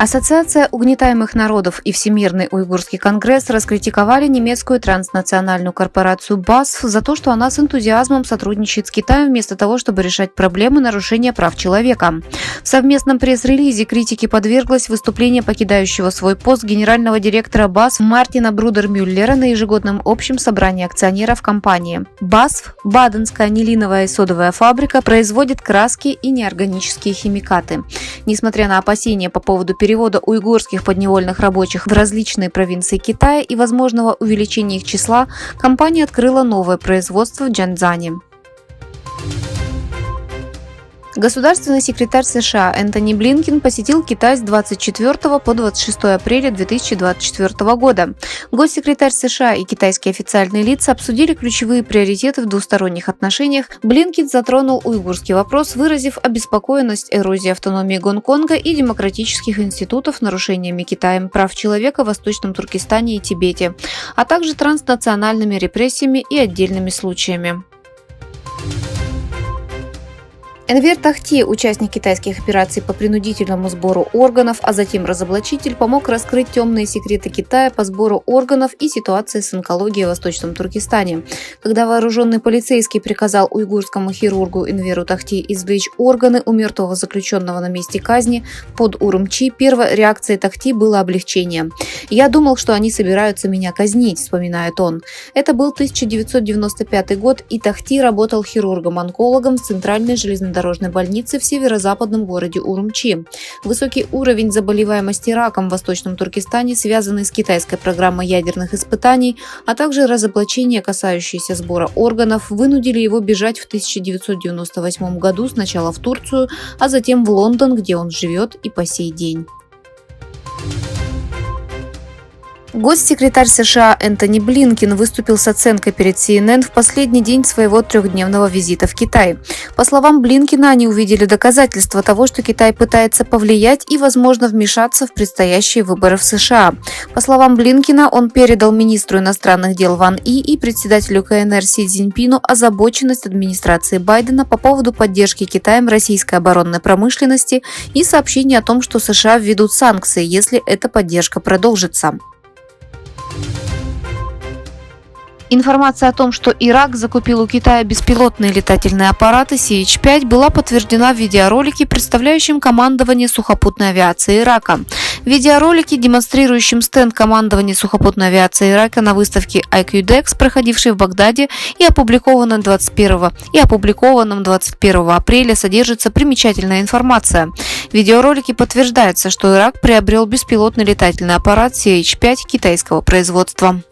Ассоциация угнетаемых народов и Всемирный уйгурский конгресс раскритиковали немецкую транснациональную корпорацию BASF за то, что она с энтузиазмом сотрудничает с Китаем вместо того, чтобы решать проблемы нарушения прав человека. В совместном пресс-релизе критике подверглось выступление покидающего свой пост генерального директора BASF Мартина Брудер-Мюллера на ежегодном общем собрании акционеров компании. BASF, Баденская анилиновая и содовая фабрика, производит краски и неорганические химикаты. Несмотря на опасения по поводу перевода уйгурских подневольных рабочих в различные провинции Китая и возможного увеличения их числа, компания открыла новое производство в Чжанцзяне. Государственный секретарь США Энтони Блинкен посетил Китай с 24 по 26 апреля 2024 года. Госсекретарь США и китайские официальные лица обсудили ключевые приоритеты в двусторонних отношениях. Блинкен затронул уйгурский вопрос, выразив обеспокоенность эрозией автономии Гонконга и демократических институтов, нарушениями Китаем прав человека в Восточном Туркестане и Тибете, а также транснациональными репрессиями и отдельными случаями. Энвер Тахти, участник китайских операций по принудительному сбору органов, а затем разоблачитель, помог раскрыть темные секреты Китая по сбору органов и ситуации с онкологией в Восточном Туркестане. Когда вооруженный полицейский приказал уйгурскому хирургу Энверу Тахти извлечь органы у мертвого заключенного на месте казни под Урумчи, первой реакцией Тахти было облегчение. «Я думал, что они собираются меня казнить», — вспоминает он. Это был 1995 год, и Тахти работал хирургом-онкологом в Центральной железнодорожной больницы в северо-западном городе Урумчи. Высокий уровень заболеваемости раком в Восточном Туркестане, связанный с китайской программой ядерных испытаний, а также разоблачения, касающиеся сбора органов, вынудили его бежать в 1998 году сначала в Турцию, а затем в Лондон, где он живет и по сей день. Госсекретарь США Энтони Блинкен выступил с оценкой перед CNN в последний день своего трехдневного визита в Китай. По словам Блинкена, они увидели доказательства того, что Китай пытается повлиять и, возможно, вмешаться в предстоящие выборы в США. По словам Блинкена, он передал министру иностранных дел Ван И и председателю КНР Си Цзиньпину озабоченность администрации Байдена по поводу поддержки Китаем российской оборонной промышленности и сообщение о том, что США введут санкции, если эта поддержка продолжится. Информация о том, что Ирак закупил у Китая беспилотные летательные аппараты CH-5, была подтверждена в видеоролике, представляющем командование сухопутной авиации Ирака. В видеоролике, демонстрирующем стенд командования сухопутной авиации Ирака на выставке IQDEX, проходившей в Багдаде и опубликованном 21 апреля, содержится примечательная информация. В видеоролике подтверждается, что Ирак приобрел беспилотный летательный аппарат CH-5 китайского производства.